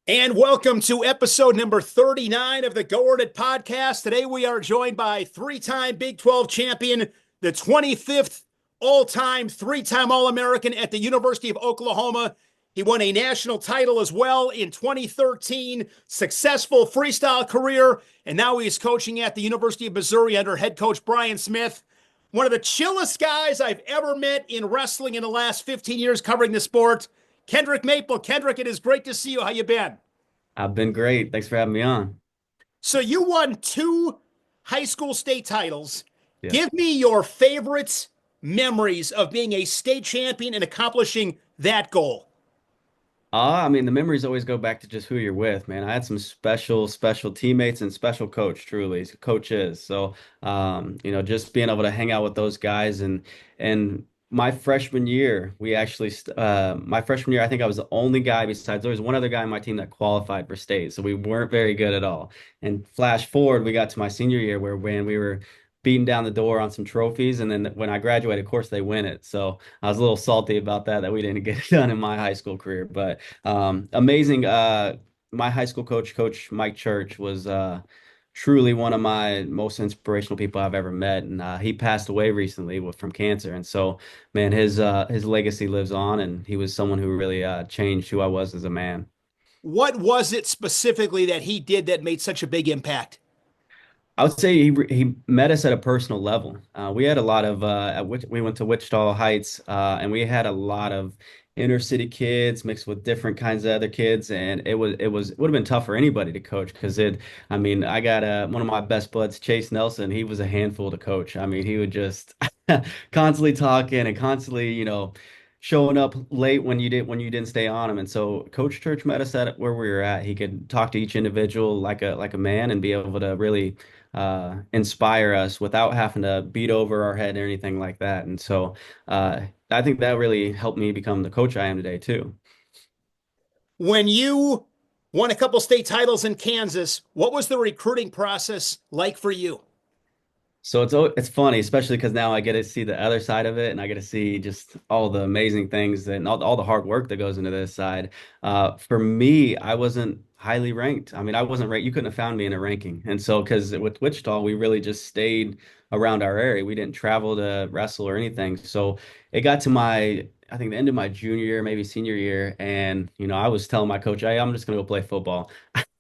And welcome to episode number 39 of the Go Earn It podcast. Today we are joined by three-time Big 12 champion, the 25th all-time, three-time All-American at the University of Oklahoma. He won a national title as well in 2013, successful freestyle career, and now he is coaching at the University of Missouri under head coach Brian Smith. One of the chillest guys I've ever met in wrestling in the last 15 years covering the sport. Kendric Maple. Kendric, it is great to see you. How you been? I've been great. Thanks for having me on. So you won two high school state titles. Yeah. Give me your favorite memories of being a state champion and accomplishing that goal. The memories always go back to just who you're with, man. I had some special teammates and special coaches. So, just being able to hang out with those guys and my freshman year, my freshman year, I think I was the only guy besides there was one other guy on my team that qualified for state. So we weren't very good at all. And flash forward, we got to my senior year where when we were beating down the door on some trophies, and then when I graduated, of course, they win it. So I was a little salty about that we didn't get it done in my high school career. But amazing. My high school coach, Coach Mike Church, was truly one of my most inspirational people I've ever met, and he passed away recently from cancer. And so, man, his legacy lives on, and he was someone who really changed who I was as a man. What was it specifically that he did that made such a big impact? I would say he met us at a personal level. We had a lot of we went to Wichita Heights, and we had a lot of inner city kids mixed with different kinds of other kids, and it would have been tough for anybody to coach because it. I mean, I got one of my best buds, Chase Nelson. He was a handful to coach. I mean, he would just constantly talking and constantly, showing up late when you didn't stay on him. And so Coach Church met us at where we were at. He could talk to each individual like a man and be able to really inspire us without having to beat over our head or anything like that. And so I think that really helped me become the coach I am today too. When you won a couple state titles in Kansas, what was the recruiting process like for you? So it's funny, especially because now I get to see the other side of it, and I get to see just all the amazing things and all the hard work that goes into this side. For me, I wasn't highly ranked. I mean, I wasn't ranked. You couldn't have found me in a ranking, and so because with Wichita, we really just stayed around our area. We didn't travel to wrestle or anything. So it got to I think the end of my junior year, maybe senior year, and I was telling my coach, "Hey, I'm just gonna go play football,"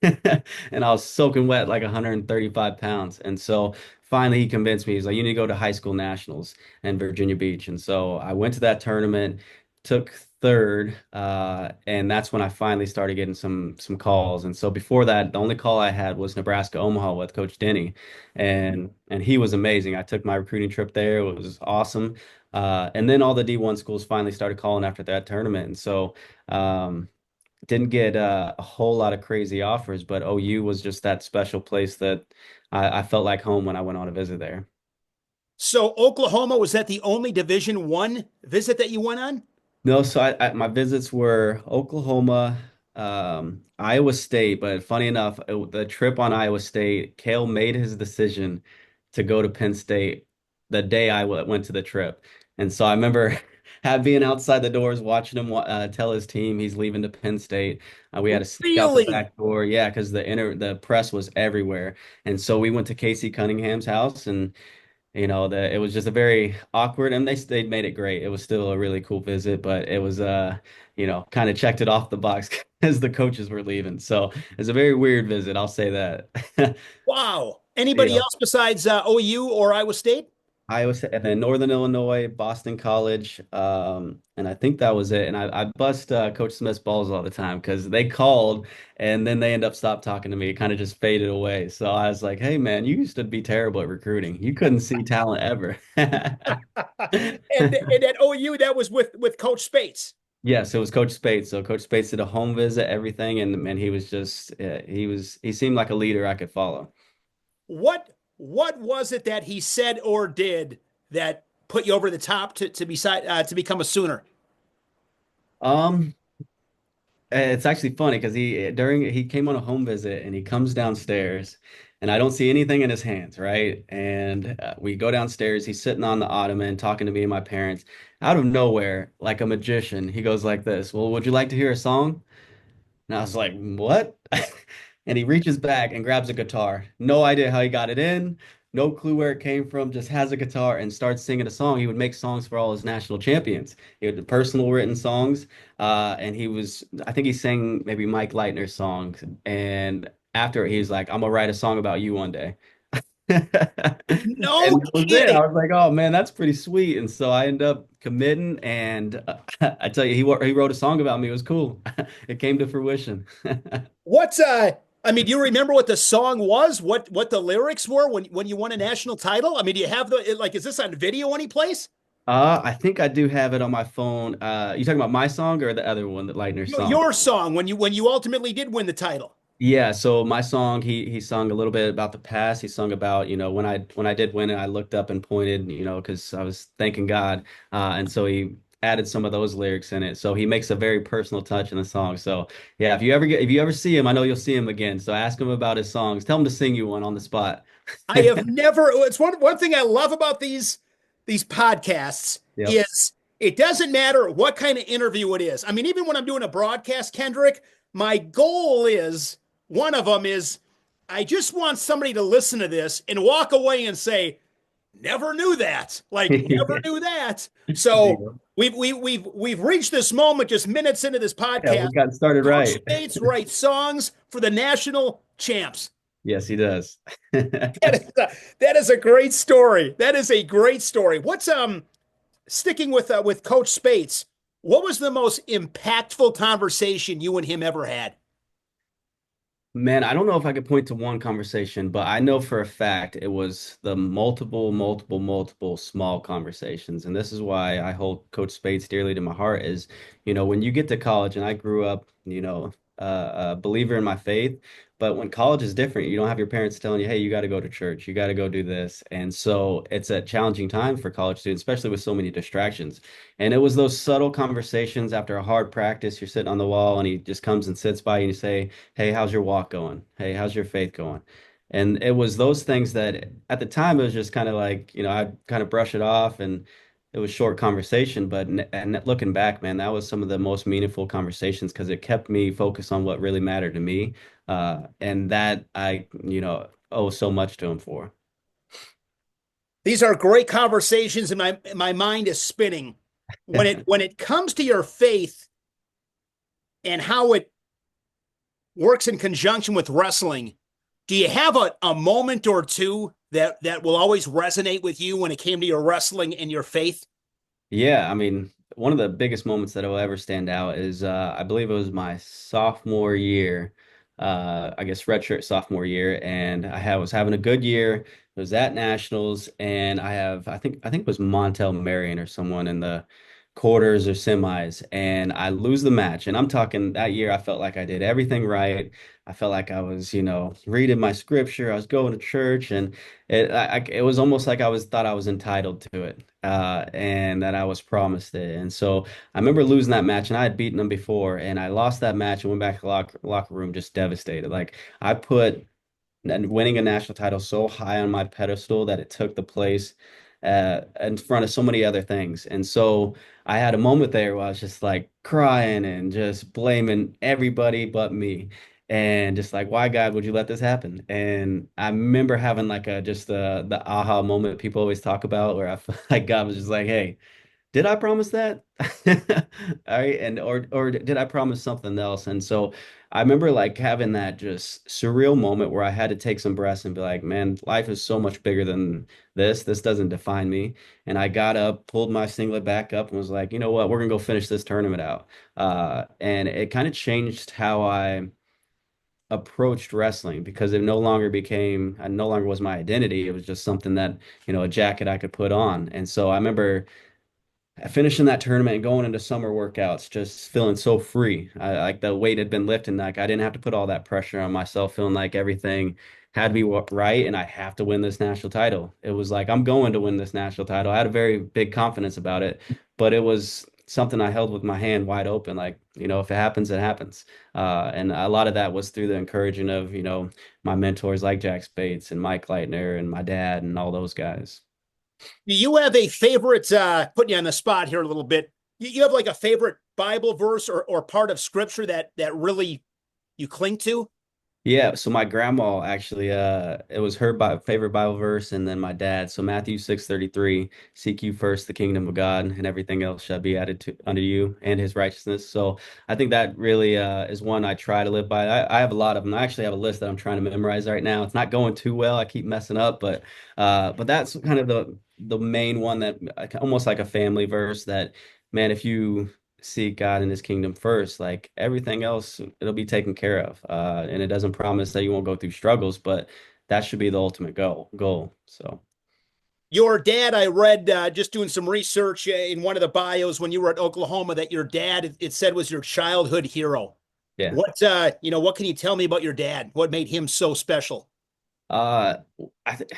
and I was soaking wet like 135 pounds, and so finally he convinced me. He's like, you need to go to high school nationals in Virginia Beach. And so I went to that tournament, took third, and that's when I finally started getting some calls. And so before that, the only call I had was Nebraska Omaha with Coach Denny, and he was amazing. I took my recruiting trip there. It was awesome. And then all the D1 schools finally started calling after that tournament. And so didn't get a whole lot of crazy offers, but OU was just that special place that I felt like home when I went on a visit there. So Oklahoma, was that the only Division One visit that you went on? No, so my visits were Oklahoma, Iowa State, but funny enough, the trip on Iowa State, Kale made his decision to go to Penn State the day went to the trip. And so I remember being outside the doors watching him tell his team he's leaving to Penn State. We had to sneak out the Really? back door, yeah, because the press was everywhere. And so we went to Casey Cunningham's house, and it was just a very awkward, and they made it great. It was still a really cool visit, but it was kind of checked it off the box as the coaches were leaving. So it's a very weird visit, I'll say that. Wow. Anybody Yeah. else besides OU or Iowa State? Iowa State, and then Northern Illinois, Boston College, and I think that was it. And I bust Coach Smith's balls all the time because they called, and then they end up stopped talking to me. It kind of just faded away. So I was like, "Hey, man, you used to be terrible at recruiting. You couldn't see talent ever." And at OU, that was with Coach Spates. Yes, it was Coach Spates. So Coach Spates did a home visit, everything, and he was just he seemed like a leader I could follow. What was it that he said or did that put you over the top to become a Sooner? Um, It's actually funny because he came on a home visit and he comes downstairs and I don't see anything in his hands, right? And we go downstairs. He's sitting on the ottoman talking to me and my parents. Out of nowhere, like a magician, he goes like this. Well, would you like to hear a song? And I was like, what? And he reaches back and grabs a guitar. No idea how he got it in, no clue where it came from, just has a guitar and starts singing a song. He would make songs for all his national champions. He had personal written songs. And I think he sang maybe Mike Leitner's songs. And after he's like, I'm gonna write a song about you one day. No And that was it. kidding. I was like, oh man, that's pretty sweet. And so I ended up committing, and I tell you, he wrote a song about me. It was cool. It came to fruition. What's I mean, do you remember what the song was? What the lyrics were when you won a national title? I mean, do you have like is this on video any place? I think I do have it on my phone. You talking about my song or the other one, the Lightner song? Your song when you ultimately did win the title. Yeah, so my song, he sung a little bit about the past. He sung about, when I did win it, I looked up and pointed, because I was thanking God. And so he added some of those lyrics in it. So he makes a very personal touch in the song. So yeah, if you ever see him, I know you'll see him again. So ask him about his songs. Tell him to sing you one on the spot. I have never. It's one thing I love about these podcasts Yep. is it doesn't matter what kind of interview it is. I mean, even when I'm doing a broadcast, Kendrick, my goal is one of them is I just want somebody to listen to this and walk away and say, never knew that. Like, never knew that. So we've reached this moment just minutes into this Yeah, podcast. we got started Coach right. Spates writes songs for the national champs. Yes, he does. That is a great story. That is a great story. What's sticking with Coach Spates? What was the most impactful conversation you and him ever had? Man, I don't know if I could point to one conversation, but I know for a fact it was the multiple small conversations. And this is why I hold Coach Spades dearly to my heart is, when you get to college, and I grew up, a believer in my faith, but when college is different, you don't have your parents telling you, hey, you got to go to church, you got to go do this. And so it's a challenging time for college students, especially with so many distractions. And it was those subtle conversations after a hard practice, you're sitting on the wall and he just comes and sits by you and you say, hey, how's your walk going? Hey, how's your faith going? And it was those things that at the time it was just kind of like, I'd kind of brush it off and it was short conversation, but and looking back, man, that was some of the most meaningful conversations because it kept me focused on what really mattered to me. And that I, owe so much to him for. These are great conversations, and my mind is spinning. When it comes to your faith and how it works in conjunction with wrestling, do you have a moment or two that will always resonate with you when it came to your wrestling and your faith? Yeah, I mean, one of the biggest moments that will ever stand out is I believe it was my sophomore year, I guess redshirt sophomore year, and was having a good year. It was at nationals, and I think it was Montel Marion or someone in the quarters or semis, and I lose the match. And I'm talking that year, I felt like I did everything right. I felt like I was, reading my scripture. I was going to church, and it was almost like thought I was entitled to it, and that I was promised it. And so I remember losing that match, and I had beaten them before, and I lost that match and went back to the locker room just devastated. Like I put winning a national title so high on my pedestal that it took the place in front of so many other things. And so I had a moment there where I was just like crying and just blaming everybody but me. And just like, why God would you let this happen? And I remember having like just the aha moment people always talk about where I felt like God was just like, hey, did I promise that? All right, and or did I promise something else? And so I remember like having that just surreal moment where I had to take some breaths and be like, man, life is so much bigger than this. This doesn't define me. And I got up, pulled my singlet back up, and was like, you know what, we're gonna go finish this tournament out. And it kind of changed how I approached wrestling because it no longer was my identity. It was just something that, a jacket I could put on. And so I remember finishing that tournament and going into summer workouts, just feeling so free. Like the weight had been lifted, and like I didn't have to put all that pressure on myself, feeling like everything had to be right and I have to win this national title. It was like I'm going to win this national title. I had a very big confidence about it, but it was something I held with my hand wide open. Like, if it happens, it happens. And a lot of that was through the encouraging of, my mentors like Jack Spates and Mike Leitner and my dad and all those guys. Do you have a favorite, putting you on the spot here a little bit? You have like a favorite Bible verse or part of scripture that really you cling to? Yeah, so my grandma actually, it was her favorite Bible verse, and then my dad. So Matthew 6:33, seek you first the kingdom of God, and everything else shall be added to unto you, and His righteousness. So I think that really is one I try to live by. I have a lot of them. I actually have a list that I'm trying to memorize right now. It's not going too well. I keep messing up, but that's kind of the main one that almost like a family verse that, man, if you seek God and his kingdom first, like everything else, it'll be taken care of. And it doesn't promise that you won't go through struggles, but that should be the ultimate goal. So Your dad, I read just doing some research in one of the bios when you were at Oklahoma that your dad, it said, was your childhood hero. yeah. What can you tell me about your dad? What made him so special? Uh,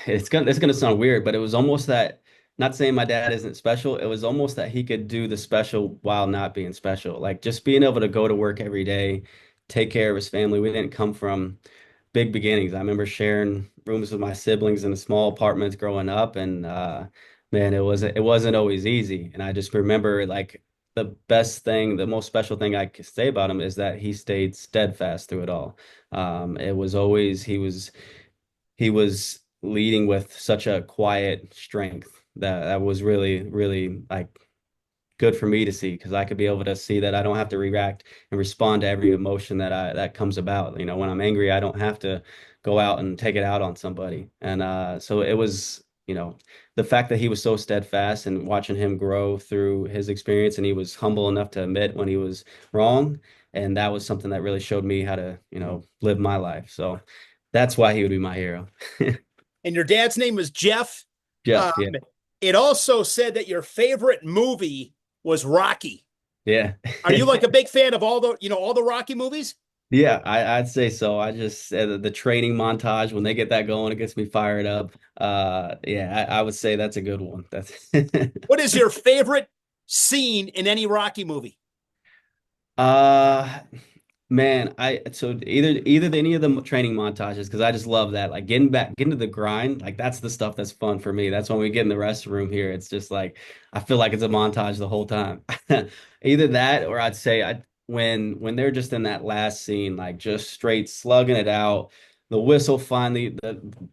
it's gonna sound weird, but it was almost that. Not saying my dad isn't special. It was almost that he could do the special while not being special. Like just being able to go to work every day, take care of his family. We didn't come from big beginnings. I remember sharing rooms with my siblings in a small apartments growing up, and man, it wasn't always easy. And I just remember like the best thing, the most special thing I could say about him is that he stayed steadfast through it all. It was always he was leading with such a quiet strength that was really, really like good for me to see because I could be able to see that I don't have to react and respond to every emotion that comes about. You know, when I'm angry, I don't have to go out and take it out on somebody. And so it was, the fact that he was so steadfast and watching him grow through his experience, and he was humble enough to admit when he was wrong. And that was something that really showed me how to, live my life. So that's why he would be my hero. And your dad's name was Jeff. Um, Jeff, yeah. it also said that your favorite movie was Rocky. Yeah. Are you like a big fan of all the Rocky movies? Yeah, I'd say so. I just the training montage when they get that going, it gets me fired up. Yeah, I would say that's a good one. That's What is your favorite scene in any Rocky movie? uh Man, I so either any of the training montages because I just love that. Like getting to the grind, like that's the stuff that's fun for me. That's when we get in the restroom here. It's just like I feel like it's a montage the whole time. Either that or I'd say when they're just in that last scene, like just straight slugging it out. The whistle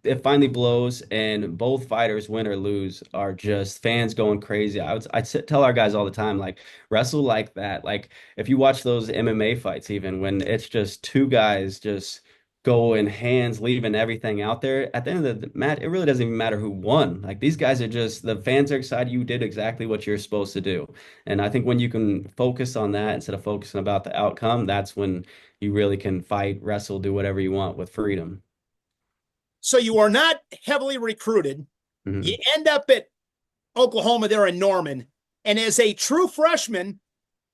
it finally blows, and both fighters, win or lose, are just fans going crazy. Tell our guys all the time, like wrestle like that. Like if you watch those MMA fights, even when it's just two guys just going hands, leaving everything out there, at the end of the match, it really doesn't even matter who won. Like these guys are just, the fans are excited you did exactly what you're supposed to do. And I think when you can focus on that instead of focusing about the outcome, that's when you really can fight, wrestle, do whatever you want with freedom. So you are not heavily recruited. You Mhm. end up at Oklahoma there in Norman. And as a true freshman,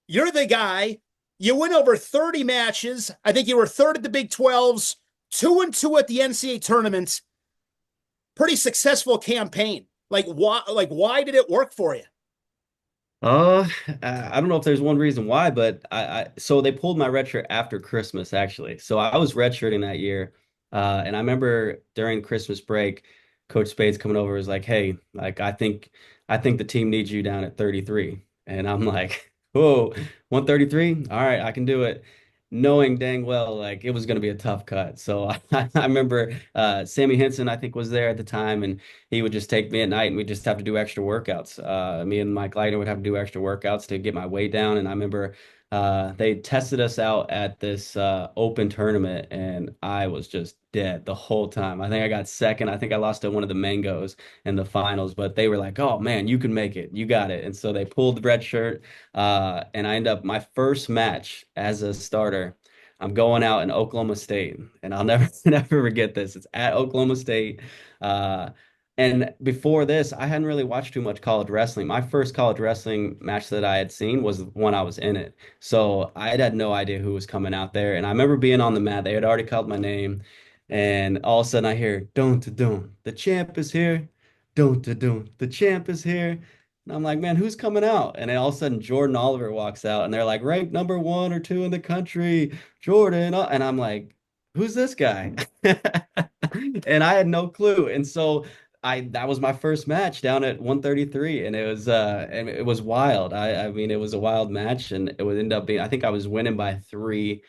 you're the guy. You win over 30 matches. I think you were third at the Big 12s, 2-2 at the NCAA tournaments. Pretty successful campaign. Why did it work for you? I don't know if there's one reason why, but so they pulled my red shirt after Christmas actually. So I was redshirting that year. And I remember during Christmas break, Coach Spades coming over was like, "Hey, like I think the team needs you down at 33." And I'm like, "Whoa, 133? All right, I can do it." Knowing dang well like it was going to be a tough cut. So I remember Sammy Henson I think was there at the time, and he would just take me at night and we'd just have to do extra workouts. Me and Mike Leitner would have to do extra workouts to get my weight down. And I remember they tested us out at this open tournament, and I was just dead the whole time. I think I got second. I think I lost to one of the Mangos in the finals, but they were like, "Oh man, you can make it. You got it." And so they pulled the red shirt, and I end up my first match as a starter. I'm going out in Oklahoma State, and I'll never never forget this. It's at Oklahoma State. Uh, and before this, I hadn't really watched too much college wrestling. My first college wrestling match that I had seen was when I was in it. So I had no idea who was coming out there. And I remember being on the mat. They had already called my name. And all of a sudden I hear, "Don't to don't. The champ is here. Don't to don't. The champ is here." And I'm like, "Man, who's coming out?" And then all of a sudden Jordan Oliver walks out, and they're like, "Ranked number 1 or 2 in the country, Jordan." And I'm like, "Who's this guy?" And I had no clue. And so that was my first match down at 133, and it was wild. I mean it was a wild match, and it would end up being, I think I was winning by 3,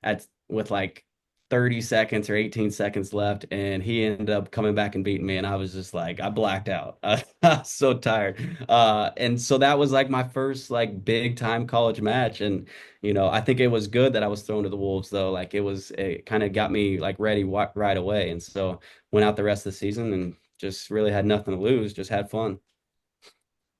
at with like 30 seconds or 18 seconds left, and he ended up coming back and beating me, and I was just like, I blacked out. I was so tired. And so that was like my first like big time college match, and I think it was good that I was thrown to the wolves though. Like it kind of got me like ready right away, and so went out the rest of the season and just really had nothing to lose, just had fun.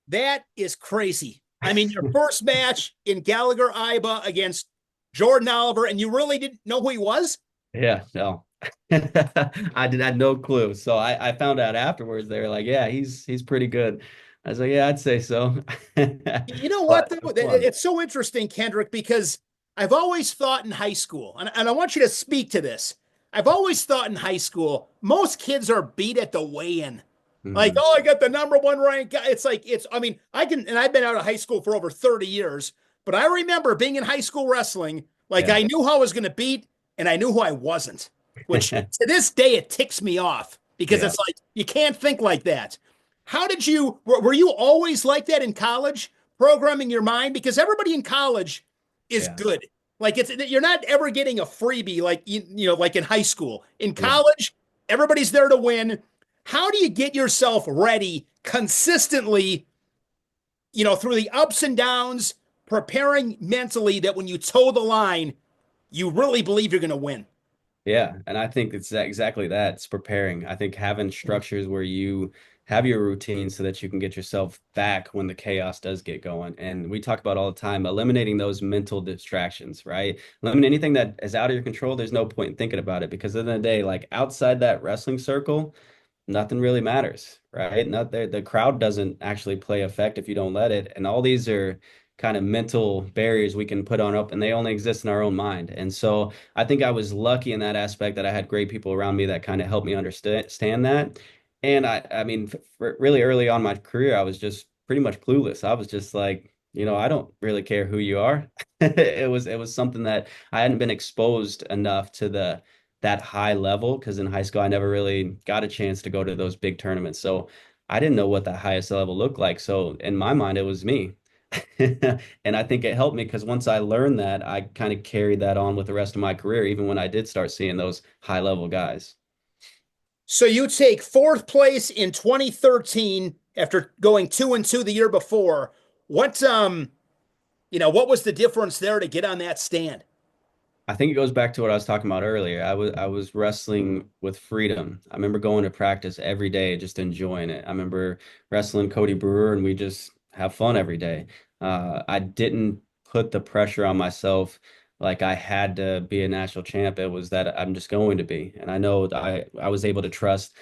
That is crazy. I mean, your first match in Gallagher Iba against Jordan Oliver, and you really didn't know who he was? Yeah, no. I had no clue. So I found out afterwards. They were like, "Yeah, he's pretty good." I was like, "Yeah, I'd say so." You know But what, it though? was fun. It's so interesting, Kendrick, because I've always thought in high school, and I want you to speak to this. I've always thought in high school, most kids are beat at the weigh-in. Like, Hmm. oh, I got the number one ranked guy. It's like, I mean, and I've been out of high school for over 30 years, but I remember being in high school wrestling, like Yeah. I knew who I was going to beat and I knew who I wasn't, which to this day, it ticks me off because Yeah. it's like, you can't think like that. How did were you always like that in college, programming your mind? Because everybody in college is Yeah. good. Like you're not ever getting a freebie like like in high school. In Yeah. college, everybody's there to win. How do you get yourself ready consistently, through the ups and downs, preparing mentally that when you toe the line, you really believe you're going to win? Yeah, and I think it's exactly that. It's preparing. I think having structures where you have your routine so that you can get yourself back when the chaos does get going. And we talk about all the time, eliminating those mental distractions, right? Eliminate anything that is out of your control. There's no point in thinking about it because at the end of the day, like outside that wrestling circle, nothing really matters, right? Not the crowd doesn't actually play effect if you don't let it. And all these are kind of mental barriers we can put on up, and they only exist in our own mind. And so I think I was lucky in that aspect that I had great people around me that kind of helped me understand that. And I mean, really early on in my career, I was just pretty much clueless. I was just like, I don't really care who you are. It was something that I hadn't been exposed enough to that high level because in high school I never really got a chance to go to those big tournaments. So I didn't know what the highest level looked like. So in my mind, it was me. And I think it helped me because once I learned that, I kind of carried that on with the rest of my career, even when I did start seeing those high level guys. So you take fourth place in 2013 after going 2-2 the year before. What was the difference there to get on that stand? I think it goes back to what I was talking about earlier. I was wrestling with freedom. I remember going to practice every day, just enjoying it. I remember wrestling Cody Brewer, and we just have fun every day. I didn't put the pressure on myself like I had to be a national champ. It was that I'm just going to be, and I know I was able to trust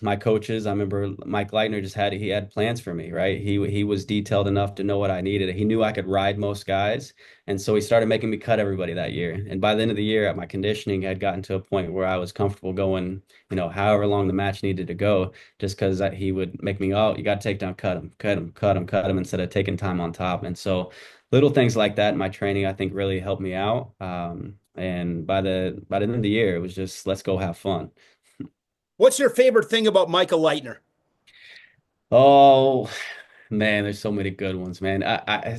my coaches. I remember Mike Leitner he had plans for me, right? He was detailed enough to know what I needed. He knew I could ride most guys, and so he started making me cut everybody that year. And by the end of the year, my conditioning had gotten to a point where I was comfortable going, however long the match needed to go, just because he would make me, oh, you got to take down, cut him, cut him, cut him, cut him, instead of taking time on top. And so little things like that in my training, I think really helped me out. And by the end of the year, it was just let's go have fun. What's your favorite thing about Michael Leitner? Oh man, there's so many good ones, man.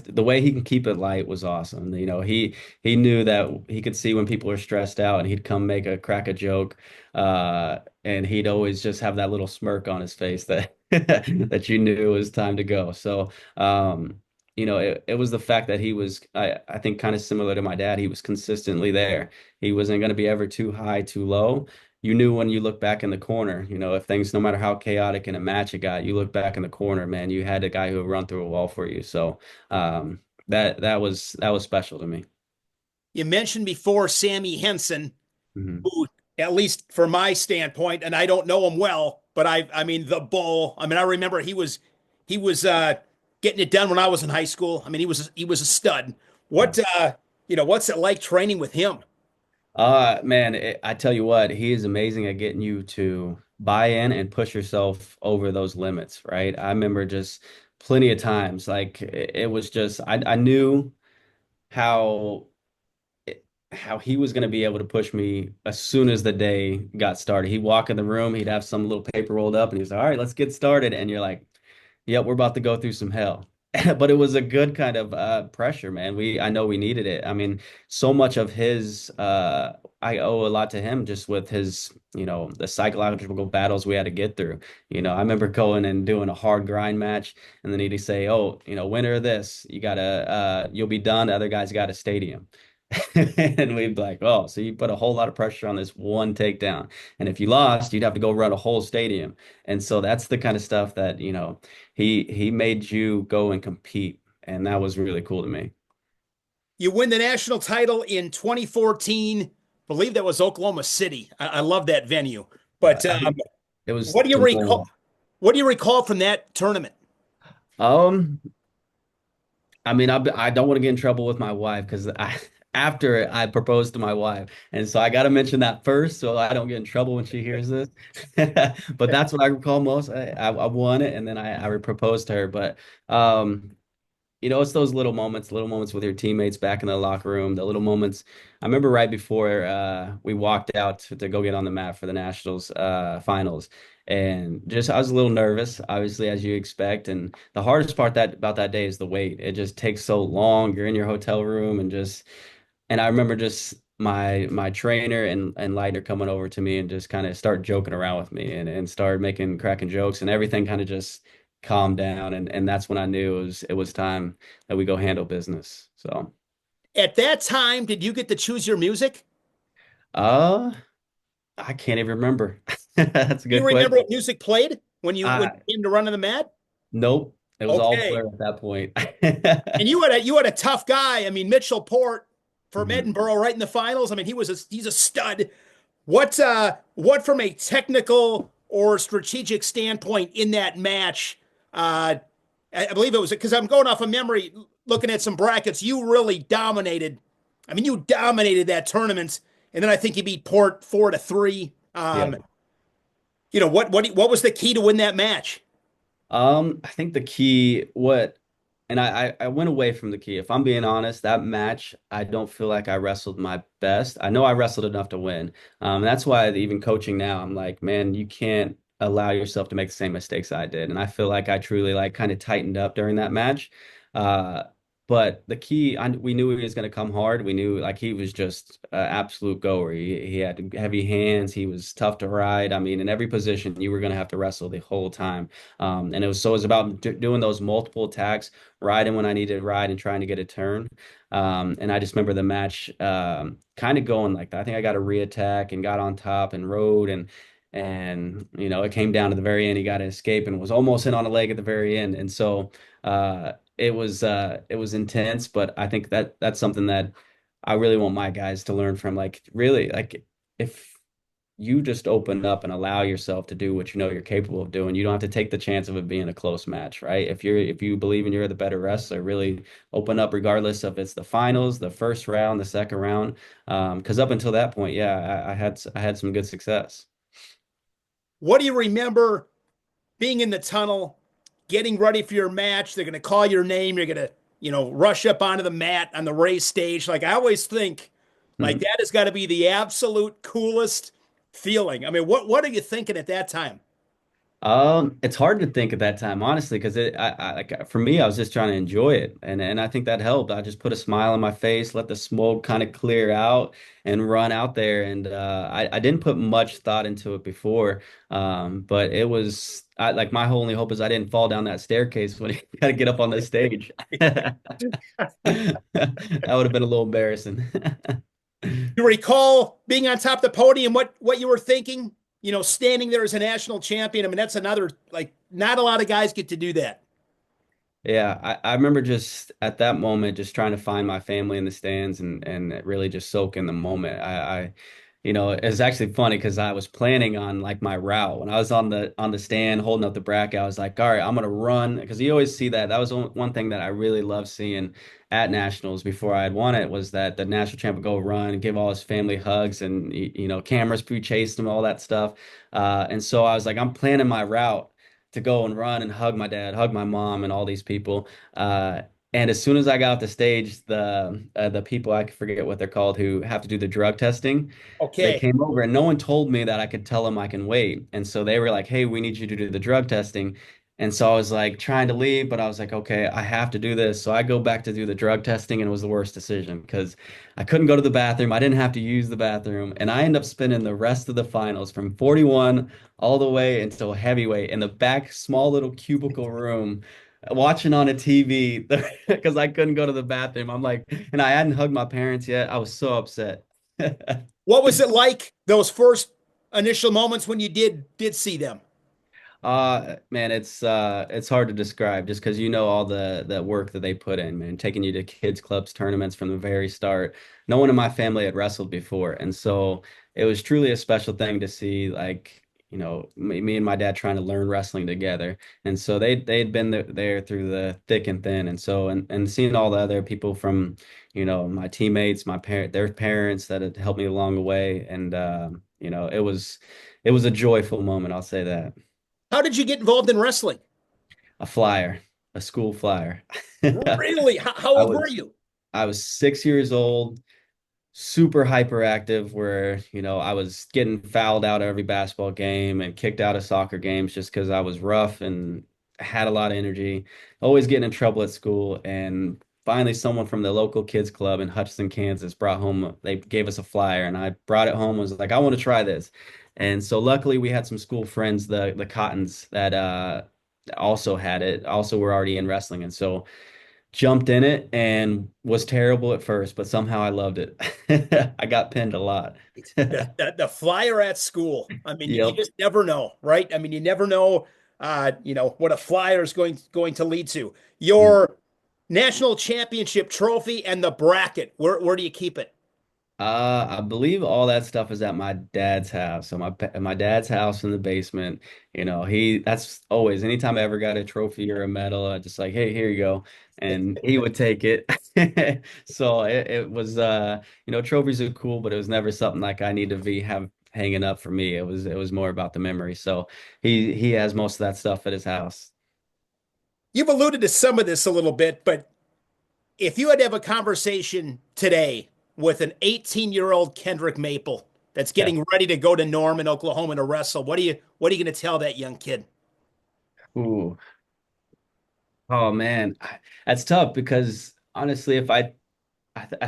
The way he can keep it light was awesome. He knew that he could see when people are stressed out, and he'd come crack a joke, and he'd always just have that little smirk on his face that that you knew it was time to go. So, it was the fact that he was, I think, kind of similar to my dad. He was consistently there. He wasn't going to be ever too high, too low. You knew when you look back in the corner, if things, no matter how chaotic in a match it got, you look back in the corner, man, you had a guy who would run through a wall for you. So that was special to me. You mentioned before Sammy Henson, Hmm. who, at least from my standpoint, and I don't know him well, but I mean the bull. I mean, I remember he was getting it done when I was in high school. I mean, he was a stud. Yeah. What's it like training with him? Man, I tell you what, he is amazing at getting you to buy in and push yourself over those limits, right? I remember just plenty of times, like it was just, I knew how how he was going to be able to push me as soon as the day got started. He'd walk in the room, he'd have some little paper rolled up, and he's like, "All right, let's get started." And you're like, "Yep, we're about to go through some hell." but it was a good kind of pressure, man. I know we needed it. I mean, so much of his I owe a lot to him just with his, the psychological battles we had to get through. I remember going and doing a hard grind match, and then he'd say, "Oh, winner of this, you'll be done. The other guys got a stadium." And we'd be like, "Oh, so you put a whole lot of pressure on this one takedown. And if you lost, you'd have to go run a whole stadium." And so that's the kind of stuff that, he made you go and compete, and that was really cool to me. You win the national title in 2014. I believe that was Oklahoma City. I love that venue. Yeah, But it was what do you the recall? goal. What do you recall from that tournament? Um, I mean, I don't want to get in trouble with my wife because I after I proposed to my wife, and so I got to mention that first so I don't get in trouble when she hears this. But that's what I recall most. I won it, and then I proposed to her. But um, it's those little moments with your teammates back in the locker room, the little moments. I remember right before we walked out to go get on the mat for the Nationals finals, and just I was a little nervous, obviously, as you expect. And the hardest part that about that day is the wait. It just takes so long. You're in your hotel room and I remember just my trainer and Leitner coming over to me and just kind of start joking around with me and start making cracking jokes, and everything kind of just calmed down, and that's when I knew it was time that we go handle business. So At that time, did you get to choose your music? uh I can't even remember. That's a Do you good remember question. what music played when I you came to run on the mat? Nope. It was all Okay. blur at that point. And you had a tough guy. I mean, Mitchell Port from Mhm. Edinburgh right in the finals. I mean, he's a stud. What from a technical or strategic standpoint in that match? I believe it was because I'm going off of memory, looking at some brackets. You really dominated. I mean, you dominated that tournament, and then I think you beat Port 4-3. Yeah. What was the key to win that match? I think the key, and I went away from the key. If I'm being honest, that match, I don't feel like I wrestled my best. I know I wrestled enough to win. That's why even coaching now, I'm like, man, you can't allow yourself to make the same mistakes I did. And I feel like I truly like kind of tightened up during that match. Uh, but the key, we knew he was going to come hard. We knew like he was just an absolute goer. He had heavy hands. He was tough to ride. I mean, in every position, you were going to have to wrestle the whole time. And it was about doing those multiple attacks, riding when I needed to ride and trying to get a turn. And I just remember the match kind of going like that. I think I got a re-attack and got on top and rode and it came down to the very end. He got to escape and was almost in on a leg at the very end. And so it was intense, but I think that's something that I really want my guys to learn from. Like really, like if you just open up and allow yourself to do what you know you're capable of doing. You don't have to take the chance of it being a close match, right? If you believe in you're the better wrestler, really open up regardless of it's the finals, the first round, the second round. Because up until that point, yeah, I had some good success. What do you remember being in the tunnel, getting ready for your match? They're going to call your name. You're going to, rush up onto the mat on the race stage. Like I always think, like that has got to be the absolute coolest feeling. I mean, what are you thinking at that time? It's hard to think at that time, honestly, because like for me, I was just trying to enjoy it, and I think that helped. I just put a smile on my face, let the smoke kind of clear out, and run out there. And I didn't put much thought into it before, but it was like my only hope is I didn't fall down that staircase when I got to get up on the stage. That would have been a little embarrassing. You recall being on top of the podium, what you were thinking? Standing there as a national champion. I mean, that's another like not a lot of guys get to do that. Yeah, I remember just at that moment just trying to find my family in the stands and really just soak in the moment. It's actually funny because I was planning on like my route when I was on the stand holding up the bracket. I was like, all right, I'm gonna run because you always see that. That was one thing that I really loved seeing at nationals before I had won it was that the national champ would go run, give all his family hugs, and cameras pre-chased him, all that stuff. And so I was like, I'm planning my route to go and run and hug my dad, hug my mom, and all these people. And as soon as I got off the stage, the people I forget what they're called who have to do the drug testing, they Okay. came over and no one told me that I could tell them I can wait. And so they were like, "Hey, we need you to do the drug testing." And so I was like trying to leave, but I was like, okay, I have to do this. So I go back to do the drug testing, and it was the worst decision because I couldn't go to the bathroom. I didn't have to use the bathroom. And I end up spending the rest of the finals from 41 all the way until heavyweight in the back small little cubicle room watching on a TV because I couldn't go to the bathroom. I'm like, and I hadn't hugged my parents yet. I was so upset. What was it like those first initial moments when you did see them? Man, it's hard to describe just because you know all the work that they put in, man, taking you to kids clubs tournaments from the very start. No one in my family had wrestled before, and so it was truly a special thing to see, like, me and my dad trying to learn wrestling together. And so they'd been there through the thick and thin, and so and seeing all the other people from, my teammates, their parents that had helped me along the way, and it was a joyful moment, I'll say that. How did you get involved in wrestling? A flyer, a school flyer. Really? How I old were was you? I was 6 years old, super hyperactive, where I was getting fouled out of every basketball game and kicked out of soccer games just because I was rough and had a lot of energy, always getting in trouble at school. And finally, someone from the local kids club in Hutchinson, Kansas, they gave us a flyer, and I brought it home, was like, I want to try this. And so luckily we had some school friends, the Cottons, that also had it, also were already in wrestling. And so jumped in it and was terrible at first, but somehow I loved it. I got pinned a lot. The flyer at school. I mean, you Yep. just never know, right? I mean, you never know, what a flyer is going to lead to. Your national championship trophy and the bracket. Where do you keep it? I believe all that stuff is at my dad's house. So my dad's house in the basement, that's always anytime I ever got a trophy or a medal, I just like, hey, here you go. And he would take it. So it was trophies are cool, but it was never something like I need to have hanging up for me. It was more about the memory. So he has most of that stuff at his house. You've alluded to some of this a little bit, but if you had to have a conversation today with an 18-year-old Kendrick Maple that's Yeah. getting ready to go to Norman, Oklahoma to wrestle, what are you going to tell that young kid? Ooh. Oh man, that's tough because honestly, if I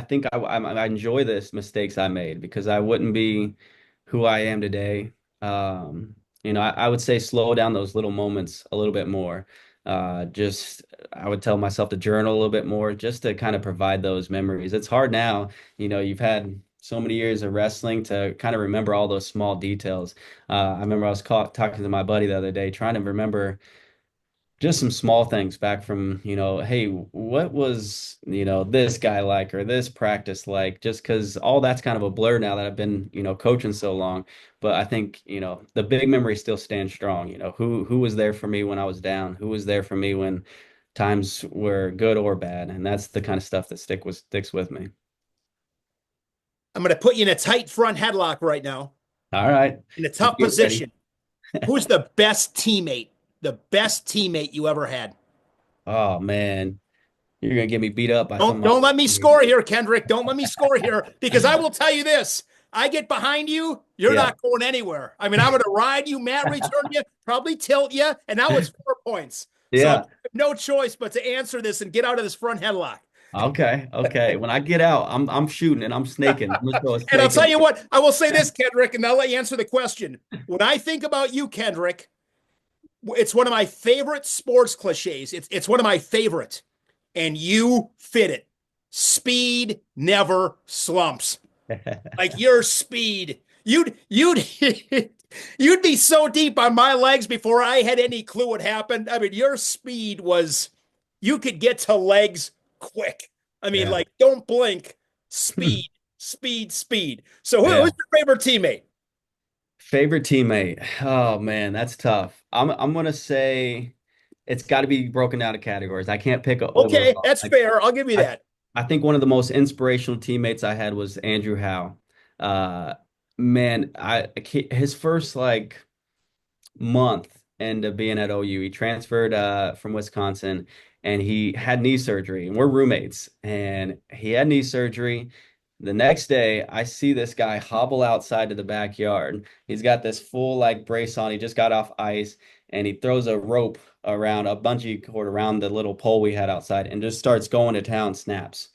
think I enjoy this mistakes I made because I wouldn't be who I am today. I would say slow down those little moments a little bit more. Just I would tell myself to journal a little bit more just to kind of provide those memories. It's hard now, you've had so many years of wrestling to kind of remember all those small details. I remember I was talking to my buddy the other day, trying to remember just some small things back from, hey, what was, this guy like or this practice like, just because all that's kind of a blur now that I've been, coaching so long. But I think, the big memory still stands strong. Who was there for me when I was down? Who was there for me when times were good or bad? And that's the kind of stuff that sticks with me. I'm going to put you in a tight front headlock right now, All right. in a Let's tough get ready. position. Who's the best teammate? The best teammate you ever had? Oh man, you're gonna get me beat up by some Don't of my don't let me teammates. score here, Kendrick. Don't let me score here because I will tell you this. I get behind you, you're Yeah. not going anywhere. I mean, I'm going to ride you, mat return you, probably tilt you, and now it's 4 points. So I Yeah. have no choice but to answer this and get out of this front headlock. Okay, okay. When I get out, I'm shooting and I'm snaking. I'm gonna throw a And I'll snake tell in you what, I will say this, Kendrick, and I'll let you answer the question. When I think about you, Kendrick, it's one of my favorite sports cliches. It's one of my favorite, and you fit it. Speed never slumps. there. Like your speed, you'd you'd be so deep on my legs before I had any clue what happened. I mean, your speed was you could get to legs quick. I mean, Yeah. like don't blink. Speed, speed, speed. So who's Yeah. your favorite teammate? Favorite teammate. Oh man, that's tough. I'm gonna say it's got to be broken down to categories. I can't pick a Okay, overall. that's fair. I'll give you I, that. I think one of the most inspirational teammates I had was Andrew Howe. Uh, Man, his first like month into being at OU. He transferred from Wisconsin, and he had knee surgery, and we're roommates. And he had knee surgery. The next day, I see this guy hobble outside to the backyard. He's got this full like brace on. He just got off ice and he throws a rope around a bungee cord around the little pole we had outside and just starts going to town snaps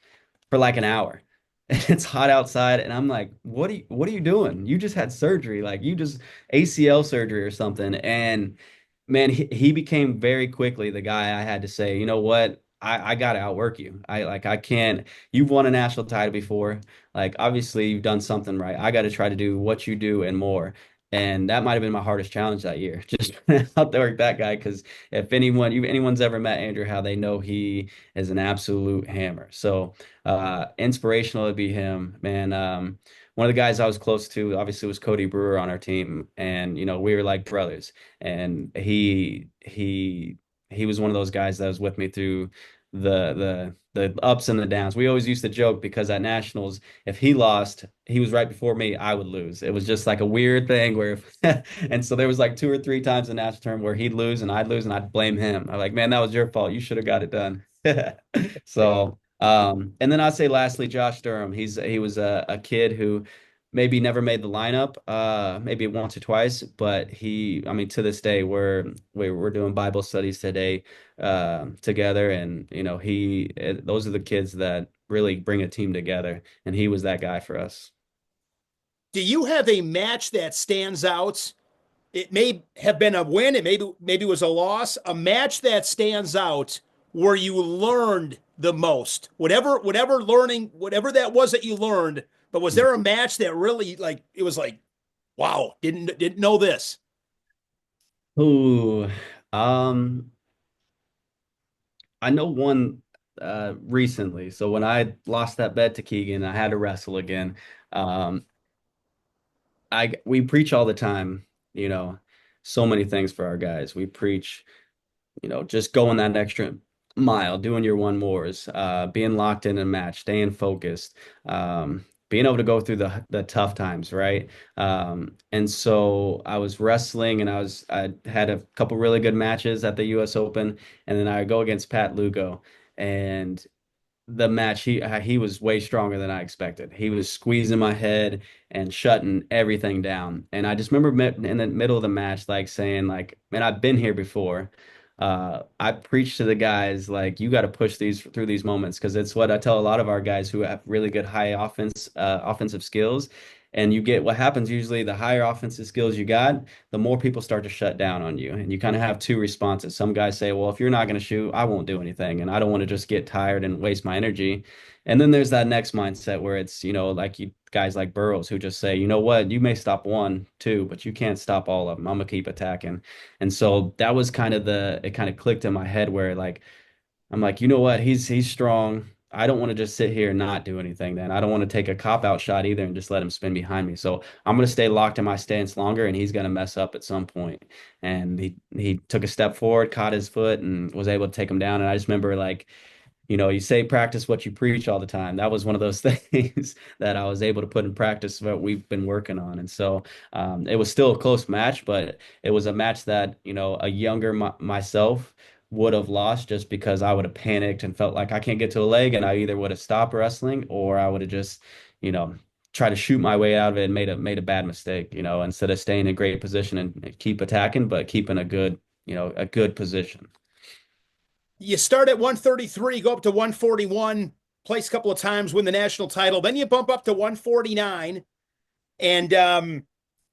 for like an hour. And it's hot outside, and I'm like, what are you doing? You just had surgery, like you just ACL surgery or something. And man, he became very quickly the guy I had to say, you know what? I gotta outwork you. I can't, you've won a national title before. Like obviously you've done something right. I gotta try to do what you do and more. And that might have been my hardest challenge that year. Just out there with that guy, because if anyone's ever met Andrew, how they know he is an absolute hammer. So inspirational to be him, man. One of the guys I was close to obviously was Cody Brewer on our team, and we were like brothers. And he was one of those guys that was with me through the ups and the downs. We always used to joke because at nationals, if he lost, he was right before me, I would lose. It was just like a weird thing where and so there was like two or three times in national term where he'd lose and I'd blame him. I'm like, man, that was your fault. You should have got it done. So and then I'd say lastly, Josh Durham. He was a kid who maybe never made the lineup, maybe once or twice, but I mean, to this day, we're doing Bible studies today, together, and those are the kids that really bring a team together, and he was that guy for us. Do you have a match that stands out? It may have been a win, it maybe was a loss, a match that stands out where you learned the most. Whatever learning, whatever that was that you learned, but was there a match that really like it was like, wow, didn't know this? Ooh, um, I know one recently. So when I lost that bet to Keegan, I had to wrestle again. Um, we preach all the time, you know, so many things for our guys. We preach, just going that extra mile, doing your one mores, being locked in a match, staying focused, being able to go through the tough times, right? And so I was wrestling, and I had a couple really good matches at the U.S. Open, and then I go against Pat Lugo, and the match he was way stronger than I expected. He was squeezing my head and shutting everything down. And I just remember in the middle of the match, like saying, like, man, I've been here before. I preach to the guys like you got to push these through these moments, because it's what I tell a lot of our guys who have really good high offensive skills. And you get what happens usually, the higher offensive skills you got, the more people start to shut down on you. And you kind of have two responses. Some guys say, well, if you're not going to shoot, I won't do anything. And I don't want to just get tired and waste my energy. And then there's that next mindset where it's, like you guys like Burrows who just say, you know what, you may stop one, two, but you can't stop all of them. I'm gonna keep attacking. And so that was it kind of clicked in my head where like, I'm like, you know what? He's strong. I don't want to just sit here and not do anything then. I don't want to take a cop out shot either and just let him spin behind me. So I'm going to stay locked in my stance longer, and he's going to mess up at some point. And he took a step forward, caught his foot, and was able to take him down. And I just remember like, you say practice what you preach all the time. That was one of those things that I was able to put in practice what we've been working on. And so it was still a close match, but it was a match that, a younger myself would have lost just because I would have panicked and felt like I can't get to a leg, and I either would have stopped wrestling or I would have just, you know, try to shoot my way out of it and made a bad mistake, instead of staying in a great position and keep attacking, but keeping a good position. You start at 133, go up to 141, place a couple of times, win the national title. Then you bump up to 149, and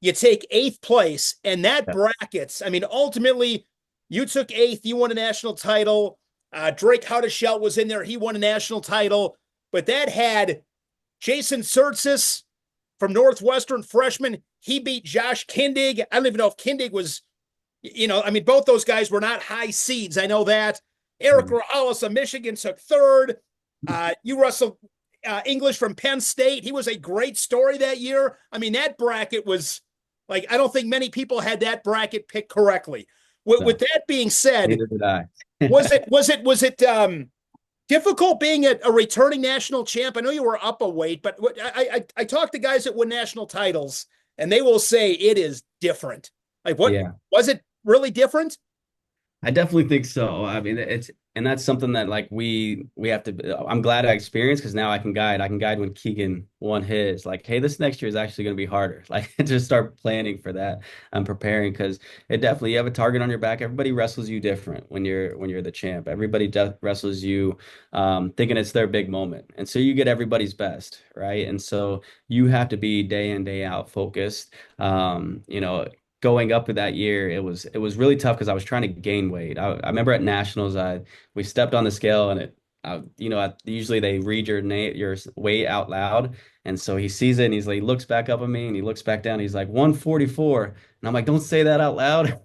you take eighth place. And that brackets, I mean, ultimately, you took eighth, you won a national title. Drake Hudeshell was in there, he won a national title. But that had Jason Surtsis from Northwestern, freshman. He beat Josh Kindig. I don't even know if Kindig was, I mean, both those guys were not high seeds. I know that. Eric Rales of Michigan took third. You wrestled English from Penn State. He was a great story that year. I mean, that bracket was like, I don't think many people had that bracket picked correctly. With that being said, neither did I. was it difficult being a returning national champ? I know you were up a weight, but I talked to guys that win national titles, and they will say it is different. Like, what was it really different? I definitely think so. I mean, And that's something that like we have to. I'm glad I experienced because now I can guide. I can guide when Keegan won his. Like, hey, this next year is actually going to be harder. Like, just start planning for that. I'm preparing because it definitely you have a target on your back. Everybody wrestles you different when you're the champ. Everybody wrestles you thinking it's their big moment, and so you get everybody's best, right? And so you have to be day in day out focused. You know, going up with that year, it was really tough because I was trying to gain weight. I remember at nationals, we stepped on the scale and usually they read your name, your weight out loud. And so he sees it and he looks back up at me and he looks back down. He's like 144. And I'm like, don't say that out loud.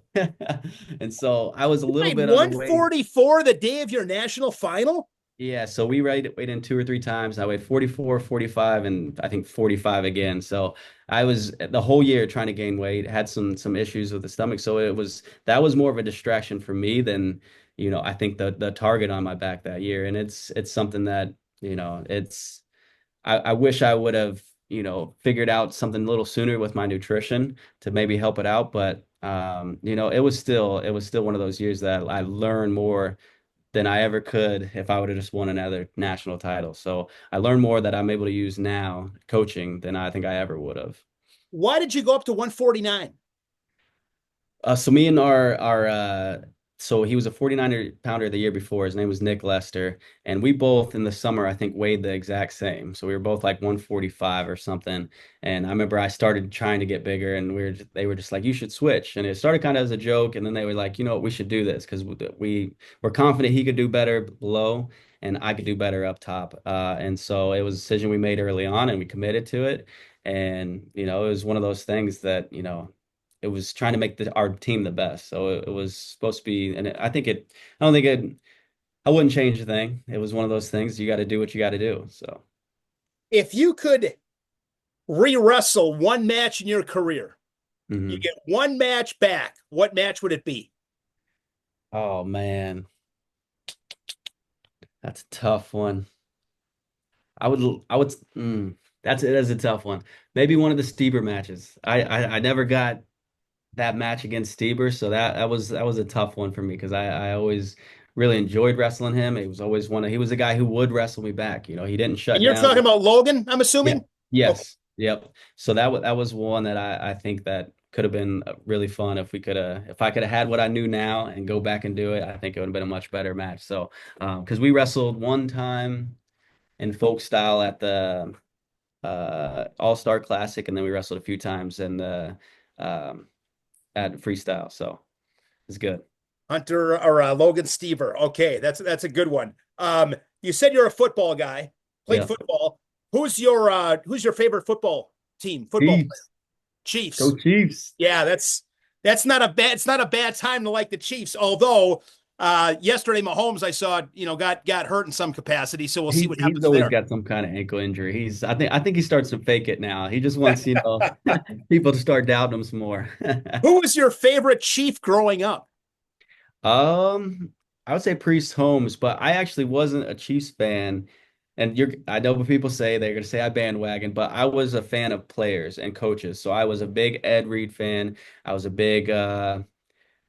And so I was a You little weighed bit underweight. 144 the day of your national final? Yeah, so we weighed in two or three times. I weighed 44, 45, and I think 45 again. So I was the whole year trying to gain weight, had some issues with the stomach. So that was more of a distraction for me than, I think the target on my back that year. And it's something that, it's I wish I would have, figured out something a little sooner with my nutrition to maybe help it out. But it was still one of those years that I learned more than I ever could if I would have just won another national title. So I learned more that I'm able to use now coaching than I think I ever would have. Why did you go up to 149? So me and so he was a 49er pounder the year before. His name was Nick Lester, and we both in the summer I think weighed the exact same. So we were both like 145 or something. And I remember I started trying to get bigger, and they were just like, you should switch. And it started kind of as a joke, and then they were like, you know what, we should do this because we were confident he could do better below, and I could do better up top. And so it was a decision we made early on, and we committed to it. And it was one of those things that it was trying to make our team the best. So it was supposed to be, and I don't think I wouldn't change a thing. It was one of those things you got to do what you got to do. So If you could re-wrestle one match in your career, you mhm. get one match back, what match would it be? Oh man, that's a tough one. I would, that's it as a tough one. Maybe one of the Stieber matches. I never got that match against Stieber, so that was a tough one for me because I always really enjoyed wrestling him. He was always he was a guy who would wrestle me back. He didn't And shut you're talking down. about Logan, I'm Yeah. assuming? Okay. Yes. Yep. So that was one that I think that could have been really fun if I could have had what I knew now and go back and do it. I think it would have been a much better match. So because we wrestled one time in folk style at the All-Star Classic, and then we wrestled a few times in the um, at freestyle. So it's good. Hunter or Logan Stever. Okay, that's a good one. You said you're a football guy, played Yeah. football. Who's your favorite football team? Football player? Chiefs. Chiefs. Go Chiefs. Yeah, that's not a bad. It's not a bad time to like the Chiefs. Although yesterday Mahomes I saw got hurt in some capacity, so we'll see what He's happens always there. got some kind of ankle injury. I think he starts to fake it now. He just wants, people to start doubting him some more. Who was your favorite Chief growing up? Um, I would say Priest Holmes, but I actually wasn't a Chiefs fan. And I know what people say, they're gonna say I bandwagon, but I was a fan of players and coaches. So I was a big Ed Reed fan. I was a big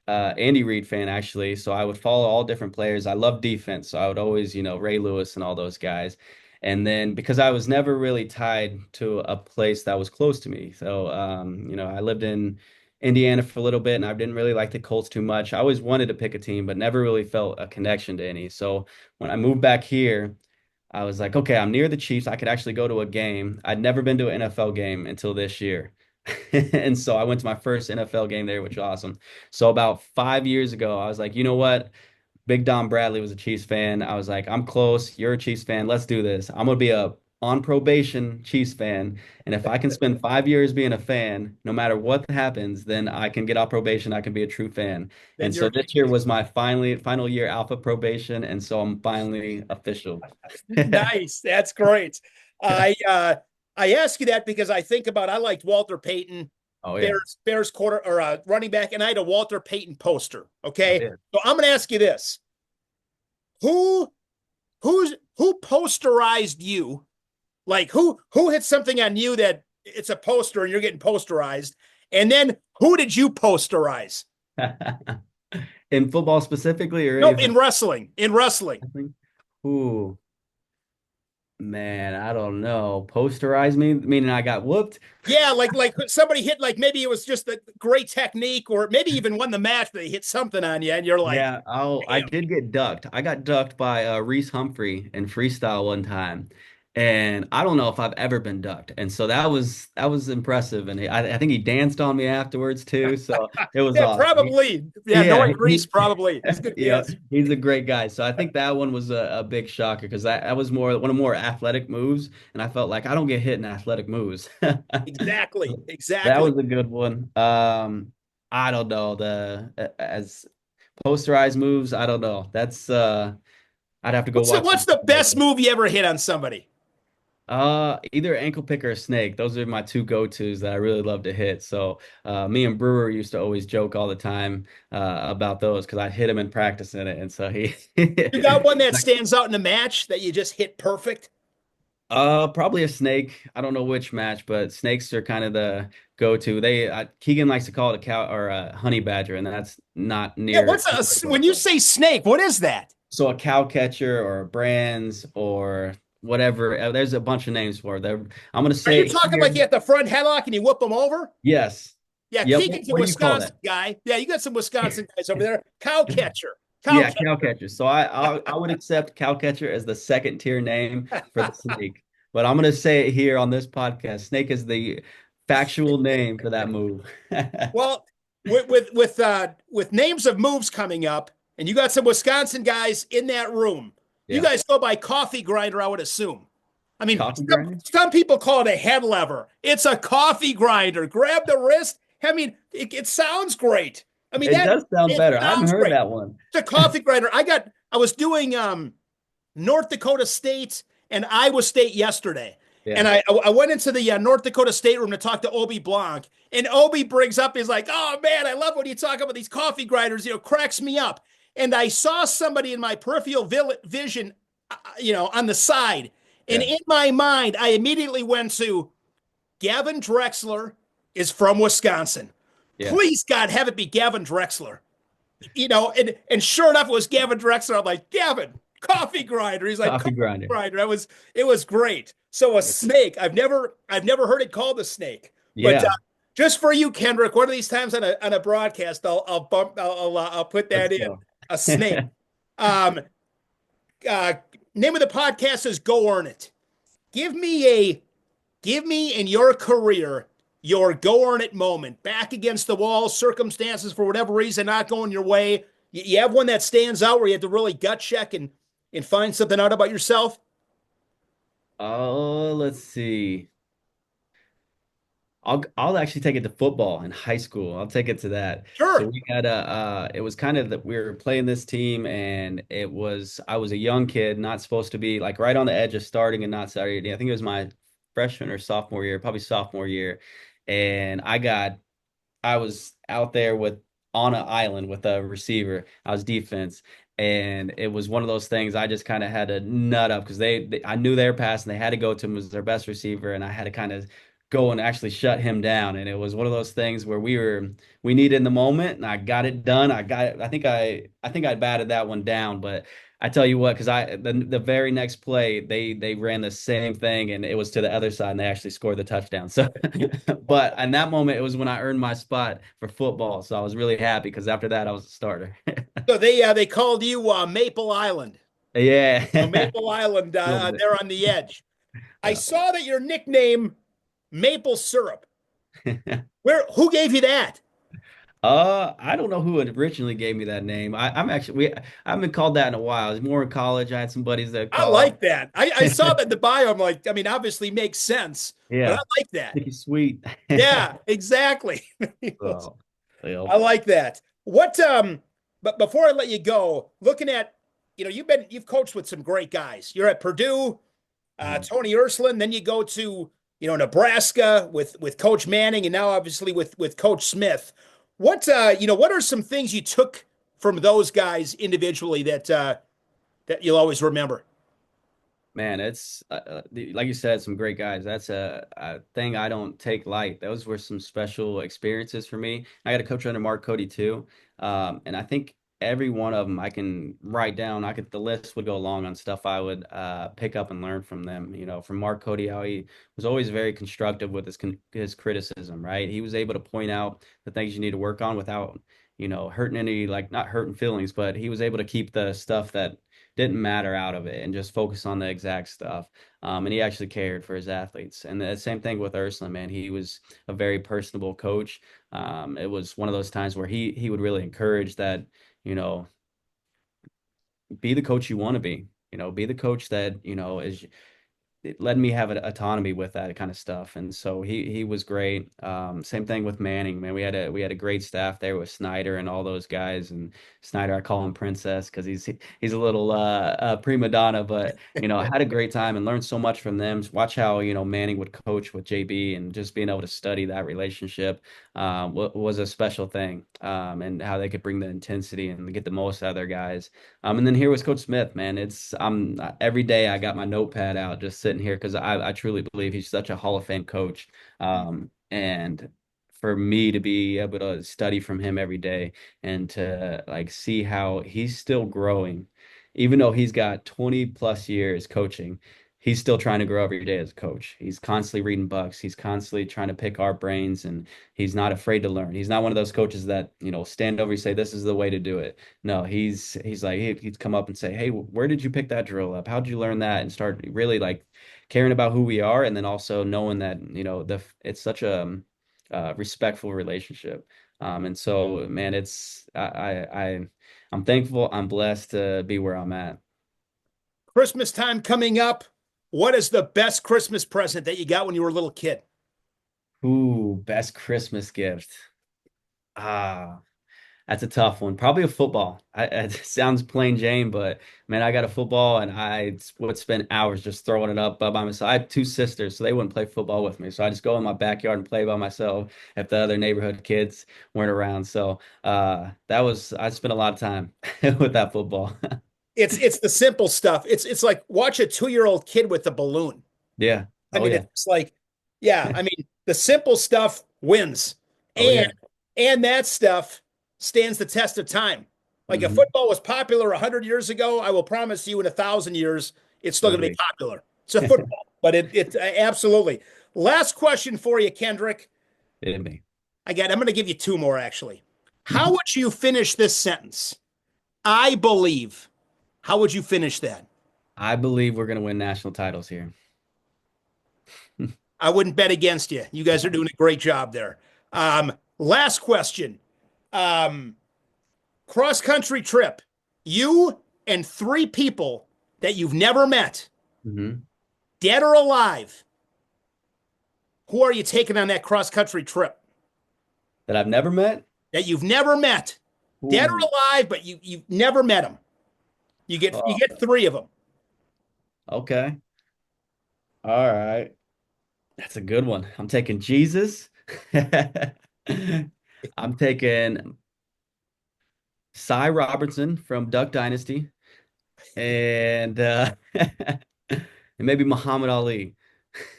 Andy Reid fan actually. So I would follow all different players. I love defense, so I would always, Ray Lewis and all those guys. And then because I was never really tied to a place that was close to me, so I lived in Indiana for a little bit, and I didn't really like the Colts too much. I always wanted to pick a team, but never really felt a connection to any. So when I moved back here, I was like, okay, I'm near the Chiefs. I could actually go to a game. I'd never been to an NFL game until this year. And so I went to my first NFL game there, which was awesome. So about 5 years ago, I was like, you know what? Big Don Bradley was a Chiefs fan. I was like, I'm close. You're a Chiefs fan. Let's do this. I'm gonna be a on probation Chiefs fan. And if I can spend 5 years being a fan, no matter what happens, then I can get off probation. I can be a true fan. Then And so you're this year was my final year alpha probation. And so I'm finally official. nice. That's great. I ask you that because I liked Walter Payton, Oh yeah. Bears quarter or running back, and I had a Walter Payton poster. Oh Okay, yeah. so I'm going to ask you this: who who posterized you? Like who hit something on you that it's a poster and you're getting posterized, and then who did you posterize? In football specifically, or Nope, even in wrestling. In wrestling. wrestling? Ooh, man, I don't know. Posterize me, meaning I got whooped. Yeah, like somebody hit, like maybe it was just a great technique, or maybe even won the match. They hit something on you, and you're like, Yeah, oh, I damn. did get ducked. I got ducked by Reese Humphrey in freestyle one time, and I don't know if I've ever been ducked. And so that was impressive, and I think he danced on me afterwards too. So it was Yeah, awesome. probably. Yeah, Yeah, knowing Greece, probably. It's a good yeah, guess. he's a great guy. So I think that one was a big shocker because that was more one of more athletic moves, and I felt like I don't get hit in athletic moves. Exactly. That Exactly. was a good one. I don't know as posterized moves. I don't know. That's I'd have to go watch What's some. the best move you ever hit on somebody? Either ankle pick or a snake. Those are my two go-tos that I really love to hit. So, me and Brewer used to always joke all the time about those because I'd hit him in practice in it, and so he, You got one that stands out in a match that you just hit perfect? probably a snake. I don't know which match, but snakes are kind of the go-to. Keegan likes to call it a cow or a honey badger, and that's not Yeah, near what's when you say snake, what is that? so a cow catcher or a brands or whatever. There's a bunch of names for it. I'm gonna Are you say it talking like here. you at the front headlock and you whip them over? Yes. Yeah, Yep. Keegan's a What do you call Wisconsin that? guy. Yeah, you got some Wisconsin guys over there. Cow catcher. Cow Yeah, cow catcher. So I would accept cow catcher as the second tier name for the catcher. snake. But I'm gonna say it here on this podcast. Snake is the factual name for that move. Well, with names of moves coming up, and you got some Wisconsin guys in that room. You Yeah. guys go by coffee grinder, I would assume. I mean, Coffee grinder? some people call it a head lever. It's a coffee grinder. Grab the wrist. I mean, it sounds great. I mean, It that does sound it better. I haven't sounds heard great. that one. It's a coffee grinder. I was doing North Dakota State and Iowa State yesterday. And Yeah. I went into the North Dakota State room to talk to Obi Blanc. And Obi brings up, he's like, oh man, I love when you talk about these coffee grinders, cracks me up. And I saw somebody in my peripheral vision, on the side. And Yeah. in my mind, I immediately went to Gavin Drexler is from Wisconsin. Yeah. Please, God, have it be Gavin Drexler. And sure enough, it was Gavin Drexler. I'm like, Gavin, coffee grinder. He's like, Coffee coffee grinder. grinder. It was great. So a snake. I've never heard it called a snake. But Yeah. just for you, Kendrick, one of these times on a broadcast, I'll put that Let's in. go. A snake. Um, uh, Name of the podcast is Go Earn It. Give me in your career your go earn it moment. Back against the wall, circumstances for whatever reason not going your way. You have one that stands out where you had to really gut check and find something out about yourself. Oh, let's see. I'll actually take it to football in high school. I'll take it to that. So Sure. we had it was kind of that we were playing this team and I was a young kid, not supposed to be like right on the edge of starting and not starting. I think it was my freshman or sophomore year, probably sophomore year. And I was out there with on an island with a receiver. I was defense, and it was one of those things I just kind of had to nut up because I knew they were passing. They had to go to him as their best receiver, and I had to kind of go and actually shut him down. And it was one of those things where we needed in the moment, and I got it done. I think I batted that one down, but I tell you what, because the very next play they ran the same thing and it was to the other side and they actually scored the touchdown. So, but in that moment it was when I earned my spot for football. So I was really happy because after that I was a starter. So they called you Maple Island. Yeah, Maple Island a little bit. there on the edge. I Yeah. saw that your nickname Maple Syrup. Who gave you that? I don't know who originally gave me that name. I'm actually I haven't been called that in a while. It was more in college. I had some buddies that I called. like that. I saw that in the bio. I'm like, I mean, obviously makes sense, but I Yeah, like that. sticky sweet. Yeah, exactly. So, I well, like that. But before I let you go, looking at, you've coached with some great guys. You're at Purdue, mhm. Tony Ursuline, then you go to, Nebraska with Coach Manning, and now obviously with Coach Smith. What are some things you took from those guys individually that you'll always remember? Man, it's like you said, some great guys. That's a thing I don't take light. Those were some special experiences for me. I got a coach under Mark Cody too, and I think every one of them I can write down. The list would go long on stuff I would pick up and learn from them. From Mark Cody, how he was always very constructive with his criticism, right? He was able to point out the things you need to work on without, hurting any, like, not hurting feelings, but he was able to keep the stuff that didn't matter out of it and just focus on the exact stuff. And he actually cared for his athletes. And the same thing with Ursula, man. He was a very personable coach. It was one of those times where he would really encourage that, you know, be the coach you want to be, be the coach that, is it let me have an autonomy with that kind of stuff. And so he was great. Same thing with Manning, man. We had a great staff there with Snyder and all those guys. And Snyder, I call him Princess because he's a little prima donna, but I had a great time and learned so much from them. Watch how Manning would coach with JB, and just being able to study that relationship was a special thing. And how they could bring the intensity and get the most out of their guys. And then here was Coach Smith, man. I'm every day I got my notepad out just sitting here because I truly believe he's such a Hall of Fame coach. And for me to be able to study from him every day and to like see how he's still growing, even though he's got 20 plus years coaching, he's still trying to grow every day as a coach. He's constantly reading books. He's constantly trying to pick our brains, and he's not afraid to learn. He's not one of those coaches that, stand over and say, this is the way to do it. No, he's like, he'd come up and say, hey, where did you pick that drill up? How'd you learn that? And start really like caring about who we are. And then also knowing that, it's such a respectful relationship. And so, man, I'm thankful. I'm blessed to be where I'm at. Christmas time coming up. What is the best Christmas present that you got when you were a little kid? Ooh, best Christmas gift. Ah, that's a tough one. Probably a football. It sounds plain Jane, but man, I got a football and I would spend hours just throwing it up by myself. I have two sisters, so they wouldn't play football with me. So I just go in my backyard and play by myself if the other neighborhood kids weren't around. So I spent a lot of time with that football. It's the simple stuff. It's like watch a 2-year-old kid with a balloon. Yeah. I Oh mean, yeah. it's like, yeah, I mean, the simple stuff wins. Oh yeah. And that stuff stands the test of time. Like if Hmm. football was popular 100 years ago, I will promise you in 1,000 years, it's still going to be Agree. popular. It's a football, but it absolutely. Last question for you, Kendrick. It me. I'm going to give you two more actually. How would you finish this sentence? I believe. How would you finish that? I believe we're gonna win national titles here. I wouldn't bet against you. You guys are doing a great job there. Last question. Cross country trip. You and three people that you've never met, Hmm. dead or alive. Who are you taking on that cross country trip? That I've never met. That you've never met, dead or Ooh. alive, but you've never met them. You Oh, get three of them. okay. All right. That's a good one. I'm taking Jesus. I'm taking Cy Robertson from Duck Dynasty, and and maybe Muhammad Ali.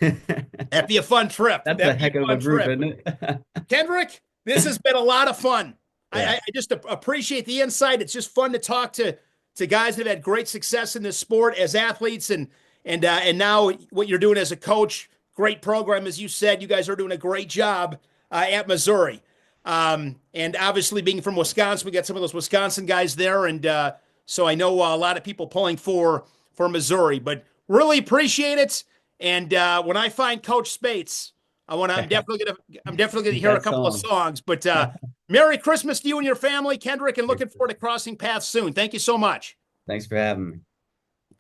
That'd be a fun trip. That's a That'd be heck a of a fun group, trip. isn't it? Kendrick, this has been a lot of fun. Yeah. I just appreciate the insight. It's just fun to talk to guys that have had great success in this sport as athletes, and now what you're doing as a coach. Great program, as you said. You guys are doing a great job at Missouri, and obviously being from Wisconsin, we got some of those Wisconsin guys there, and so I know a lot of people pulling for Missouri. But really appreciate it. And when I find Coach Spates, I'm definitely gonna hear a That couple of song. songs. But Merry Christmas to you and your family, Kendrick, and looking forward to crossing paths soon. Thank you so much. Thanks for having me.